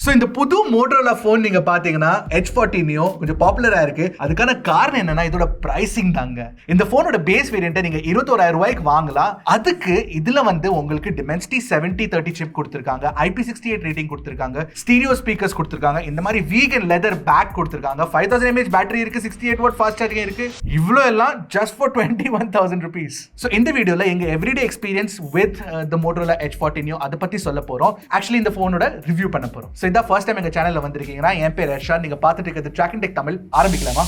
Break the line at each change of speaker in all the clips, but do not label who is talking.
So இந்த புது Motorola phone நீங்க பாத்தீங்கன்னா H40 Neo கொஞ்சம் பாப்புலரா இருக்கு. அதுக்கான காரணம் என்னன்னா இதோட பிரைசிங் தாங்க. இந்த போனோட பேஸ் வேரியன்ட்டை நீங்க 21,000 ரூபாய்க்கு வாங்கலாம். அதுக்கு இதுல வந்து உங்களுக்கு Dimensity 7030 சிப் கொடுத்திருக்காங்க, IP68 ரேட்டிங் கொடுத்திருக்காங்க, ஸ்டீரியோ ஸ்பீக்கர்ஸ் கொடுத்திருக்காங்க, இந்த மாதிரி வீகன் லெதர் பேக் கொடுத்திருக்காங்க, 5000 mAh பேட்டரி இருக்கு, 68 வாட் ஃபாஸ்ட் சார்ஜிங் இருக்கு. இவ்ளோ எல்லாம் just for 21,000 rupees. ஸோ இந்த வீடியோல எங்க everyday experience with the Motorola H40 Neo அதை பத்தி சொல்ல போறோம். ஆக்சுவலி இந்த போனோட ரிவ்யூ பண்ண போறோம். ஸோ இதான் ஃபர்ஸ்ட் டைம் எங்க சேனல்ல வந்திருக்கீங்கன்னா என் பேர் ஹர்ஷா, நீங்க பார்த்துட்டு இருக்கிறது Trakin Tech தமிழ். ஆரம்பிக்கலாமா?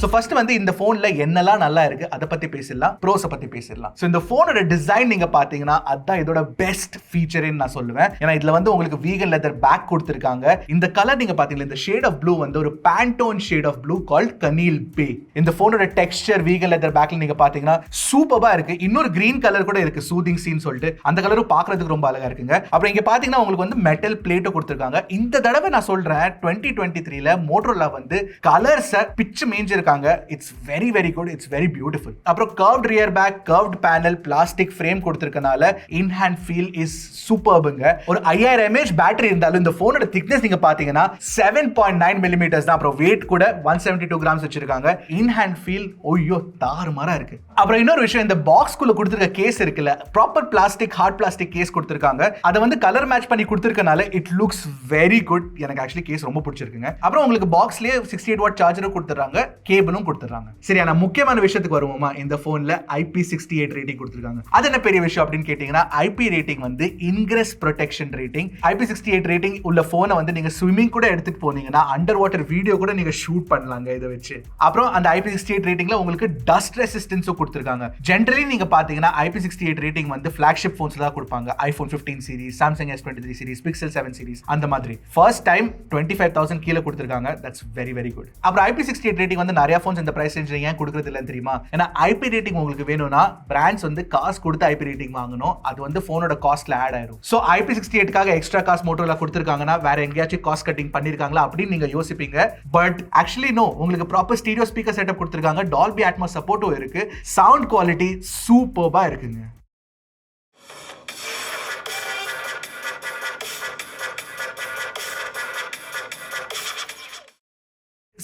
ஸோ ஃபர்ஸ்ட் வந்து இந்த ஃபோன்ல என்னெல்லாம் நல்லா இருக்கு அதை பத்தி பேசிடலாம், ப்ரோஸை பத்தி பேசிடலாம். ஸோ இந்த ஃபோனோட டிசைன் நீங்க பாத்தீங்கன்னா அதுதான் இதோட பெஸ்ட் ஃபீச்சர்னு நான் சொல்லுவேன். ஏன்னா இதுல வந்து உங்களுக்கு வீகன் லெதர் பேக் கொடுத்திருக்காங்க. இந்த கலர் நீங்க பாத்தீங்கன்னா இந்த ஷேட் ஆஃப் ப்ளூ வந்து ஒரு Pantone shade of blue called கனீல் பே. இந்த ஃபோனோட டெக்ஸ்சர் வீகன் லெதர் பேக்ல நீங்க பாத்தீங்கன்னா சூப்பரா இருக்கு. இன்னொரு கிரீன் கலர் கூட இருக்கு, சூதிங் சீன் சொல்லிட்டு, அந்த கலரும் பாக்குறதுக்கு ரொம்ப அழகா இருக்குங்க. அப்புறம் இங்க பாத்தீங்கன்னா உங்களுக்கு வந்து மெட்டல் பிளேட்டோ கொடுத்திருக்காங்க. இந்த தடவை நான் சொல்றேன் 2023ல மோட்டோரோலா வந்து கலர்ஸை பிச்சு மேஞ்சிருக்காங்க. It's very very good, it's very beautiful. அப்புறம் curved rear back, curved panel, plastic frame கொடுத்திருக்கனால in hand feel is superbங்க. ஒரு 5000 mAh பேட்டரி இருந்தாலும் இந்த போனோட thickness நீங்க பாத்தீங்கன்னா 7.9 mm தான். அப்புறம் weight கூட 172 grams வச்சிருக்காங்க. in hand feel ஓய்யோ தாறுமாறா இருக்கு. அப்புறம் இன்னொரு விஷயம், இந்த பாக்ஸ் குள்ள கொடுத்திருக்க கேஸ் இருக்குல்ல, proper plastic hard plastic case கொடுத்திருக்காங்க. அதை வந்து கலர் மேட்ச் பண்ணி கொடுத்திருக்கனால இட் லுக்ஸ் வெரி குட். எனக்கு ஆக்சுவலி கேஸ் ரொம்ப பிடிச்சிருக்குங்க. அப்புறம் உங்களுக்கு பாக்ஸ்லயே 68 வாட் சார்ஜரும் கொடுத்துறாங்க, கேபிளும் கொடுத்துறாங்க. சரி, ஆனா முக்கியமான விஷயத்துக்கு வருவோமா? இந்த போன்ல IP68 ரேட்டிங் கொடுத்திருக்காங்க. அது என்ன பெரிய விஷயம் அப்படின்னு கேட்டீங்கன்னா, IP ரேட்டிங் வந்து ingress protection rating. IP68 rating உள்ள போனை வந்து நீங்க ஸ்விமிங் கூட எடுத்துட்டு போனீங்கன்னா அண்டர் வாட்டர் வீடியோ கூட நீங்க ஷூட் பண்ணலாங்க இதை வச்சு. அப்புறம் அந்த IP68 ரேட்டிங்ல உங்களுக்கு டஸ்ட் ரெசிஸ்டன்ஸும் கொடுத்திருக்காங்க. ஜெனரலி நீங்க பாத்தீங்கன்னா IP68 ரேட்டிங் வந்து ஃபிளாக்ஷிப் போன்ஸ்ல தான் கொடுப்பாங்க. iPhone 15 series, Samsung S23 series, Pixel 7 series, அந்த மாதிரி. ஃபர்ஸ்ட் டைம் 25,000 கீழ கொடுத்திருக்காங்க. That's very very good. அப்புறம் IP68 ரேட்டிங் வந்து நிறைய போன்ஸ் இந்த பிரைஸ் ரேஞ்சில ஏன் கொடுக்கிறது இல்லன்னு தெரியுமா? ஏன்னா IP ரேட்டிங் உங்களுக்கு வேணும்னா பிராண்ட்ஸ் வந்து காசு கொடுத்து IP ரேட்டிங் வாங்கணும். அது வந்து போனோட காஸ்ட்ல ஆட் ஆயிரும். சோ IP68க்காக எக்ஸ்ட்ரா காஸ்ட் மோட்டோரோலா கொடுத்திருக்காங்கன்னா வேற எங்கேயாச்சும் காஸ்ட் கட்டிங் பண்ணிருக்காங்களா அப்படின்னு நீங்க யோசிப்பீங்க. பட் ஆக்சுவலி நோ, உங்களுக்கு ப்ராப்பர் ஸ்டீரியோ ஸ்பீக்கர் செட்டப் கொடுத்திருக்காங்க, டால்பி அட்மாஸ் சப்போர்ட்டும் இருக்கு, சவுண்ட் குவாலிட்டி சூப்பர்பா இருக்குங்க.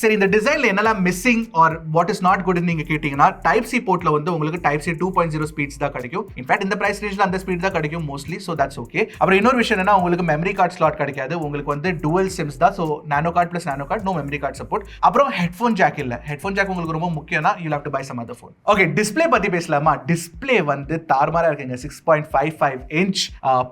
சரி, இந்த டிசைன்ல என்னெல்லாம் missing or what is not good நீங்க கேட்டீங்கன்னா, டைப் சி போர்ட்ல வந்து உங்களுக்கு டைப் சி 2.0 ஸ்பீட்ஸ் தான் கிடைக்கும். இன்ஃபேக்ட் இந்த பிரைஸ் ரேஞ்சில அந்த ஸ்பீட் தான் கிடைக்கும் மோஸ்ட்லி. So that's okay. அப்புறம் இன்னொரு விஷயம் என்னன்னா, உங்களுக்கு மெமரி கார்டு ஸ்லாட் கிடைக்காது. உங்களுக்கு வந்து டுவல் சிம்ஸ் தான். So nano card plus nano card, no memory card support. அப்புறம் ஹெட்ஃபோன் ஜாக் இல்ல. ஹெட்ஃபோன் ஜாக் உங்களுக்கு ரொம்ப முக்கியம்னா you have to buy some other phone. Okay, display பத்தி பேசலாமா? டிஸ்ப்ளே வந்து தாறுமாறா இருக்குங்க. 6.55 inch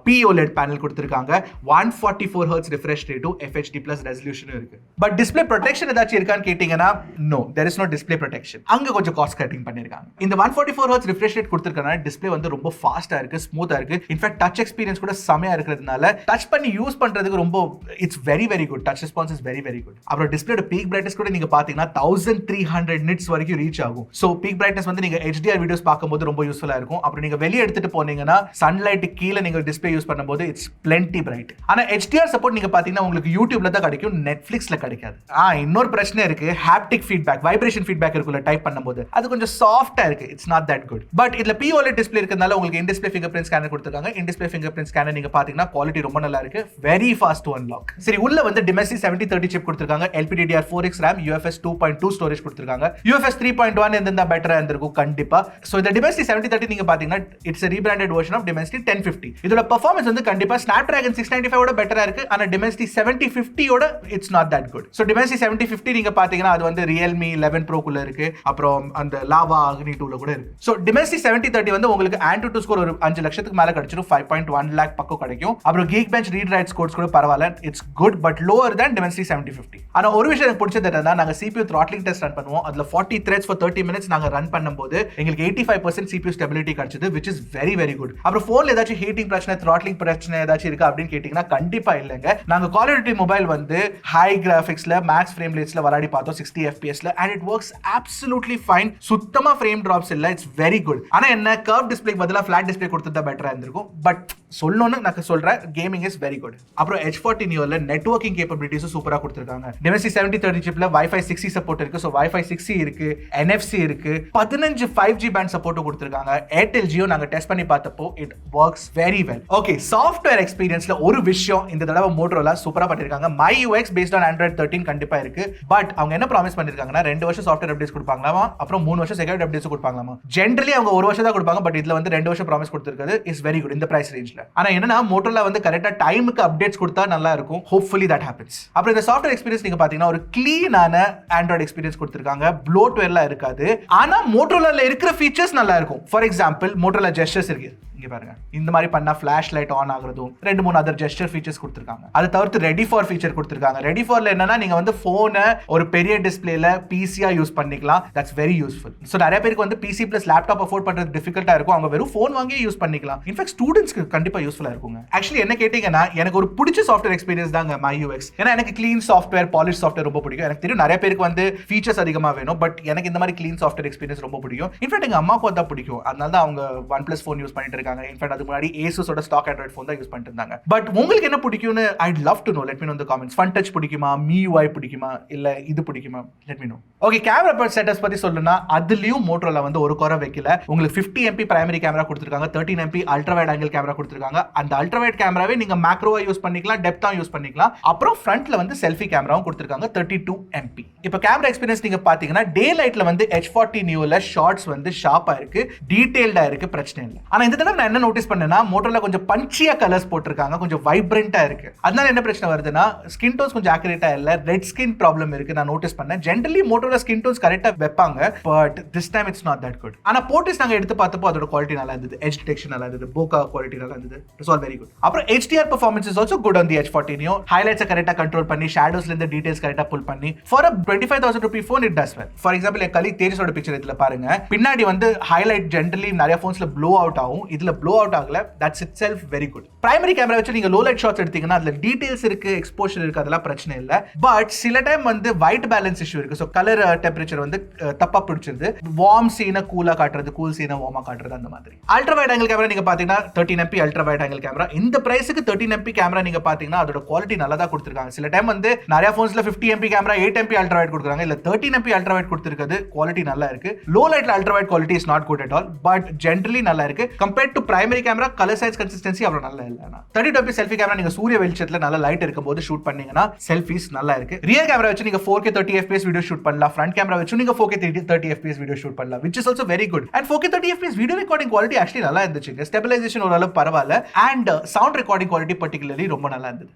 POLED பேனல் கொடுத்திருக்காங்க. 144 Hz ரிஃப்ரெஷ் ரேட்டும் FHD+ ரெசல்யூஷனும் இருக்கு. பட் டிஸ்ப்ளே ப்ரொடெக்ஷன் ஏதாச்சும் இருக்கான்னு கேட்டீங்கன்னா, no, there is no display protection. அங்க கொஞ்சம் காஸ்ட் கட்டிங் பண்ணிருக்காங்க. இந்த 144 Hz ரிஃப்ரெஷ் ரேட் கொடுத்திருக்கனால டிஸ்ப்ளே வந்து ரொம்ப ஃபாஸ்டா இருக்கு, ஸ்மூத்தா இருக்கு. இன்ஃபேக்ட் டச் எக்ஸ்பீரியன்ஸ் கூட செமையா இருக்கிறதுனால டச் பண்ணி யூஸ் பண்றதுக்கு ரொம்ப it's very very good. Touch response is very very good. அப்புறம் டிஸ்ப்ளேயோட பீக் பிரைட்னஸ் கூட நீங்க பாத்தீங்கன்னா 1300 nits வரைக்கும் ரீச் ஆகும். சோ பீக் பிரைட்னஸ் வந்து நீங்க HDR வீடியோஸ் பார்க்கும்போது ரொம்ப யூஸ்ஃபுல்லா இருக்கும். அப்புறம் நீங்க வெளிய எடுத்துட்டு போனீங்கன்னா சன்லைட் கீழ நீங்க டிஸ்ப்ளே யூஸ் பண்ணும்போது இட்ஸ் plenty bright. ஆனா HDR சப்போர்ட் நீங்க பாத்தீங்கன்னா உங்களுக்கு யூடியூப்ல தான் கிடைக்கும், நெட்ஃபிளிக்ஸ்ல கிடைக்காது. இன்னொரு பிரச்சனை இருக்கு, ஹாப்டிக் ஃபீட்பேக், வைப்ரேஷன் ஃபீட்பேக் இருக்குல்ல டைப் பண்ணும்போது, அது கொஞ்சம் சாஃப்ட்டா இருக்கு. It's not that good. But இதுல POLED டிஸ்ப்ளே இருக்கறதால உங்களுக்கு in display fingerprint scanner கொடுத்திருக்காங்க. In display fingerprint scanner நீங்க பாத்தீங்கன்னா குவாலிட்டி ரொம்ப நல்லா இருக்கு, வெரி ஃபாஸ்ட் டு அன்லாக். சரி, உள்ள வந்து Dimensity 7030 சிப் கொடுத்திருக்காங்க, LPDDR4X RAM, UFS 2.2 ஸ்டோரேஜ் கொடுத்திருக்காங்க. UFS 3.1 இருந்தா பெட்டரா இருந்திருக்கும் கண்டிப்பா. சோ இந்த Dimensity 7030 நீங்க பாத்தீங்கன்னா it's a rebranded version of Dimensity 1050. இதோட பெர்ஃபார்மன்ஸ் வந்து கண்டிப்பா Snapdragon 695 ஓட பெட்டரா இருக்கு. ஆனா Dimensity 7050 ஓட it's not that good. So Dimensity 7050 நீங்க பாத்தீங்கன்னா அது வந்து Realme 11 Pro குள்ள இருக்கு. அப்புறம் அந்த Lava Agni 2ல கூட இருக்கு. சோ Dimensity 7030 வந்து உங்களுக்கு Antutu ஸ்கோர் ஒரு 5 லட்சத்துக்கு மேல கிடைச்சிரும். 5.1 lakh பக்கம் கிடைக்கும். அப்புறம் Geekbench read write ஸ்கோர்ஸ் கூட பரவாயில்லை, it's good but lower than Dimensity 7050. ஆனா ஒரு விஷயம் எனக்கு பிடிச்சது என்னன்னா, நாங்க CPU throttling test ரன் பண்ணுவோம். அதுல 40 threads for 30 minutes நாங்க ரன் பண்ணும்போது எங்களுக்கு 85% CPU stability கிடைச்சது, which is very very good. அப்புறம் போன்ல ஏதாச்சும் ஹீட்டிங் பிரச்சனை, throttling பிரச்சனை ஏதாச்சும் இருக்கா அப்படின்னு கேட்டீங்கன்னா கண்டிப்பா இல்லங்க. நாங்க Call of Duty மொபைல் வந்து ஹை கிராபிக்ஸ்ல மேக்ஸ் ஃப்ரேம் ரேட்ஸ்ல விளையாடி பார்த்தோம் 60 fpsல and it works absolutely fine. சுத்தமா frame drops இல்ல, it's very good. ஆனா என்ன curved display பதிலா flat display கொடுத்தா பெட்டரா இருந்திருக்கும். பட் சொல்லணும்னு நான் சொல்றேன், கேமிங் இஸ் வெரி குட். அப்புறம் H40 Neoல நெட்வொர்க்கிங் கேப்பபிலிட்டிஸும் சூப்பரா கொடுத்திருக்காங்க. Dimensity 7030 சிப்ல Wi-Fi 6E சப்போர்ட் இருக்கு. சோ Wi-Fi 6E இருக்கு, NFC இருக்கு, 15 5G பேண்ட் சப்போர்ட் கொடுத்திருக்காங்க. Airtel Jio நாங்க டெஸ்ட் பண்ணி பார்த்தப்போ it works very well. Okay, software எக்ஸ்பீரியன்ஸ்ல ஒரு விஷயம் இந்த தடவை Motorola சூப்பரா பண்ணிருக்காங்க. MyUX based on Android 13 கண்டிப்பா இருக்கு. பட் அவங்க என்ன ப்ராமிஸ் பண்ணிருக்காங்கன்னா 2 வருஷம் சாஃப்ட்வேர் அப்டேட்ஸ் கொடுப்பாங்களாமா, அப்புறம் 3 வருஷம் செக்யூரிட்டி அப்டேட்ஸ் கொடுப்பாங்களாமா. ஜெனரலி அவங்க 1 வருஷம் தான் கொடுப்பாங்க, பட் இதுல வந்து 2 வருஷம் ப்ராமிஸ் கொடுத்திருக்கிறது இஸ் வெரி குட் இந்த பிரைஸ் ரேஞ்ச்ல. ஆனா என்னன்னா Motorola வந்து கரெக்ட்டா டைமுக்கு அப்டேட்ஸ் கொடுத்தா நல்லா இருக்கும். Hopefully that happens. அப்புறம் இந்த சாஃப்ட்வேர் எக்ஸ்பீரியன்ஸ் நீங்க பாத்தீங்கன்னா ஒரு கிளீனான ஆண்ட்ராய்டு எக்ஸ்பீரியன்ஸ் கொடுத்திருக்காங்க. ப்ளோட்வேர்லாம் இருக்காது. ஆனா Motorolaல இருக்கிற ஃபீச்சர்ஸ் நல்லா இருக்கும். ஃபார் எக்ஸாம்பிள் Motorola ஜெஸ்டர்ஸ் இருக்கு. இங்க பாருங்க, இந்த மாதிரி பண்ணா ஃபிளாஷ் லைட் ஆன் ஆகுறதும் 2-3 அதர் ஜெஸ்டர் ஃபீச்சர்ஸ் கொடுத்திருக்காங்க. அது தவிர்த்து ரெடி ஃபார் ஃபீச்சர் கொடுத்திருக்காங்க. ரெடி ஃபார்ல என்னன்னா நீங்க வந்து போனை ஒரு பெரிய டிஸ்பிளேல பிசியா யூஸ் பண்ணிக்கலாம். That's very useful. சோ நிறைய பேருக்கு வந்து பிசி பிளஸ் லேப்டாப் அஃபோர்ட் பண்றது டிஃபிகல்ட்டா இருக்கும். அவங்க வெறும் போன் வாங்கி யூஸ் பண்ணிக்கலாம். இன்ஃபேக்ட் ஸ்டூடெண்ட்ஸ்க்கு கண்டிப்பா யூஸ்ஃபுல்லா இருக்குங்க. ஆக்சுவலி என்ன கேட்டீங்கன்னா எனக்கு ஒரு பிடிச்ச சாஃப்ட்வேர் எக்ஸ்பீரியன்ஸ் தாங்க MyUX. ஏன்னா எனக்கு க்ளீன் சாஃப்ட்வேர், பாலிஷ் சாஃப்ட்வேர் ரொம்ப பிடிக்கும். எனக்கு தெரியும் நிறைய பேருக்கு வந்து ஃபீச்சர்ஸ் அதிகமா வேணும், பட் எனக்கு இந்த மாதிரி க்ளீன் சாஃப்ட்வேர் எக்ஸ்பீரியன்ஸ் ரொம்ப பிடிக்கும். இன்ஃபேக்ட் எங்க அம்மாவுக்கு அதான் பிடிக்கும். அதனால தான் அவங்க OnePlus ஃபோன் யூஸ் பண்ணிட்டு இருக்காங்க. இன்ஃபேக்ட் அது முன்னாடி Asusோட ஸ்டாக் Android ஃபோன் தான் யூஸ் பண்ணிட்டு இருந்தாங்க. பட் உங்களுக்கு என்ன பிடிக்கும்னு I'd love to know. Let me know in the comments. Fun touch பிடிக்குமா, MIUI பிடிக்குமா, இல்ல இது பிடிக்குமா? Let me know. Okay, camera setups பத்தி சொல்லணும்னா அதுலயும் Motorola வந்து ஒரு குறை வைக்கல. உங்களுக்கு 50MP பிரைமரி கேமரா கொடுத்திருக்காங்க, 13MP ultra wide angle camera கொடுத்திருக்காங்க. அந்த அல்ட்ரா வைட் கேமராவே நீங்க மேக்ரோவா யூஸ் பண்ணிக்கலாம், டெப்தா யூஸ் பண்ணிக்கலாம். அப்புறம் ஃப்ரண்ட்ல வந்து செல்ஃபி கேமராவும் கொடுத்திருக்காங்க 32MP. இப்போ கேமரா எக்ஸ்பீரியன்ஸ் நீங்க பாத்தீங்கன்னா டே லைட்ல வந்து H40 Neoல ஷாட்ஸ் வந்து ஷார்ப்பா இருக்கு, டீடைல்டா இருக்கு, பிரச்சனை இல்லை. ஆனா இந்த தடவை நான் என்ன நோட்டீஸ் பண்ணேன்னா Motorola கொஞ்சம் பஞ்சியா கலர்ஸ் போட்டிருக்காங்க, கொஞ்சம் வைப்ரண்டா இருக்கு. அதனால என்ன பிரச்சனை வருதுன்னா ஸ்கின் டோன்ஸ் கொஞ்சம் ஆக்குரேட்டா இல்ல, ரெட் ஸ்கின் ப்ராப்ளம் இருக்கு. நான் நோட்டீஸ் பண்ணேன். ஜெனரலி Motorola ஸ்கின் டோன்ஸ் கரெக்ட்டா வைப்பாங்க, but this time it's not that good. ஆனா போட்டோஸ் நாங்க எடுத்து பார்த்தப்போ அதோட குவாலிட்டி நல்லா இருந்தது, எட்ஜ் டிடெக்ஷன் நல்லா இருந்தது, போகா குவாலிட்டி நல்லா இருந்தது. It's all very good. அப்புறம் HDR performance is also good on the H40 Neo. Highlights கரெக்ட்டா கண்ட்ரோல் பண்ணி ஷேடோஸ்ல இருந்து டீடைல்ஸ் கரெக்ட்டா புல் பண்ணி for a 25,000 rupee phone it does well. For example என் கலீக் தேஜஸோட பிக்சர் இதுல பாருங்க, பின்னாடி வந்து ஹைலைட் ஜெனரலி நிறைய ஃபோன்ஸ்ல ப்ளோ அவுட் ஆகும், இதுல ப்ளோ அவுட் ஆகல. That's itself very good. Primary camera வச்சு நீங்க லோ லைட் ஷாட்ஸ் எடுத்தீங்கன்னா அதுல டீடைல்ஸ் இருக்கு, எக்ஸ்போஷர் இருக்கு, அதெல்லாம் பிரச்சனை இல்ல. பட் சில டைம் வந்து ஒயிட் பேலன்ஸ் இஷ்யூ இருக்கு. சோ கலர் டெம்பரேச்சர் வந்து தப்பா பிடிச்சிருது. வார்ம் சீனை கூலா காட்டுறது, கூல் சீனை வார்மா காட்டுறது, அந்த மாதிரி. அல்ட்ரா வைட் ஆங்கிள் கேமரா நீங்க பாத்தீங்கன்னா 13MP ultra wide angle camera. இந்த பிரைஸ்க்கு 13MP கேமரா நீங்க பாத்தீங்கன்னா அதோட குவாலிட்டி நல்லா தான் கொடுத்திருக்காங்க. சில டைம் வந்து நிறைய போன்ஸ்ல 50MP camera 8MP ultra wide கொடுக்குறாங்க, இல்ல 13MP அல்ட்ரா வைட் கொடுத்திருக்கிறது குவாலிட்டி நல்லா இருக்கு. லோ லைட்ல ultra wide quality is not good at all, but generally நல்லா இருக்கு. Compared to primary camera colour சைஸ் கன்சிஸ்டன்சி அவ்வளவு நல்லா இல்ல. 32MP செல்ஃபி கேமரா நீங்க சூரிய வெளிச்சத்துல நல்ல லைட் இருக்கும்போது ஷூட் பண்ணீங்கன்னா செல்ஃபிஸ் நல்லா இருக்கு. ரியர் கேமரா வச்சு நீங்க 4K 30fps வீடியோ ஷூட் பண்ணலாம். ஃப்ரண்ட் கேமரா வச்சு நீங்க 4K 30fps வீடியோ ஷூட் பண்ணலாம், which is also very good. And 4K 30fps video recording quality actually நல்லா இருந்துச்சு. ஸ்டெபிலைசேஷன் ஓரளவு பரவாயில்ல, and sound recording quality particularly ரொம்ப நல்லா இருந்தது.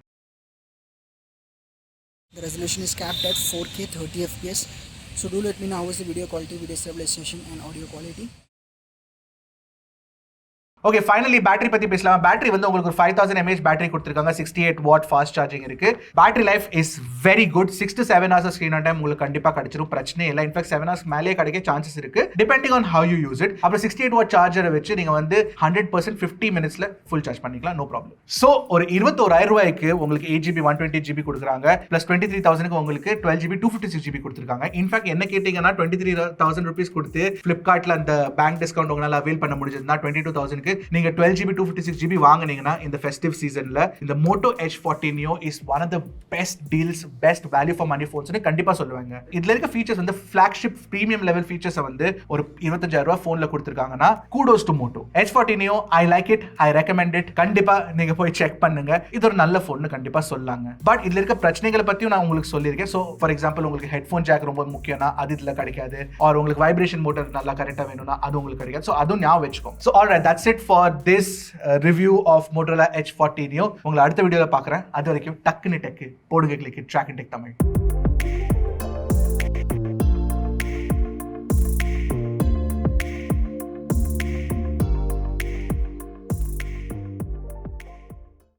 The resolution is capped at 4K 30fps. So do let me know how is the video quality, video stabilization and audio quality.
Okay, finally battery பத்தி பேசலாம். Battery வந்து உங்களுக்கு ஒரு 5000 mAh battery கொடுத்திருக்காங்க, 68 watt fast charging இருக்கு. Battery life is very good. 6 to 7 hours screen on time உங்களுக்கு கண்டிப்பா கிடைச்சிரும், பிரச்சனை இல்லை. இன்ஃபேக்ட் 7 hours மேலே கிடைக்க சான்சஸ் இருக்கு, depending on how you use it. அப்புறம் 68 வாட் சார்ஜரை வச்சு நீங்க வந்து 100% 50 மினிட்ஸ்ல ஃபுல் சார்ஜ் பண்ணிக்கலாம், நோ ப்ராப்ளம். ஸோ ஒரு 21,000 ரூபாய்க்கு உங்களுக்கு 8GB 120GB கொடுக்குறாங்க, பிளஸ் 23,000க்கு உங்களுக்கு 12GB 256GB கொடுத்துருக்காங்க. இன்ஃபேக்ட் என்ன கேட்டீங்கன்னா 23,000 rupees கொடுத்து பிளிப்கார்ட்ல அந்த பேங்க் டிஸ்கவுண்ட் உங்களால அவைல் பண்ண முடிஞ்சதுன்னா 22,000க்கு நீங்க 12GB 256GB வாங்குனீங்கன்னா இந்த ஃபெஸ்டிவ் சீசன்ல இந்த Moto H40 Neo is one of the best deals, best value for money ஃபோன்ஸ்னு கண்டிப்பா சொல்லுவாங்க. இதுல இருக்க ஃபீச்சர்ஸ் வந்து ஃபிளாக்ஷிப் பிரீமியம் லெவல் ஃபீச்சர்ஸ் வந்து ஒரு 25,000 ரூபாய் போன்ல கொடுத்திருக்காங்கன்னா kudos to Moto H40 Neo. I like it, I recommend it. கண்டிப்பா நீங்க போய் செக் பண்ணுங்க, இது ஒரு நல்ல போன் கண்டிப்பா சொல்லாங்க. பட் இதுல இருக்க பிரச்சனைகளை பத்தியும் நான் உங்களுக்கு சொல்லியிருக்கேன். ஸோ ஃபார் எக்ஸாம்பிள் உங்களுக்கு ஹெட்ஃபோன் ஜாக் ரொம்ப முக்கியம்னா அது இதுல கிடைக்காது, ஆர் உங்களுக்கு வைப்ரேஷன் மோட்டர் நல்லா கரெக்டா வேணும்னா அது உங்களுக்கு கிடைக்காது. ஸோ அதுவும் ஞாபகம் வச்சுக்கோங்க. So alright, that's it for this review of Motorola H40 Neo. உங்களை அடுத்த வீடியோல பார்க்குறேன். அது வரைக்கும் டக்குன்னு டெக்கு போடுங்க, கிளிக் Trakin Tech தமிழ்.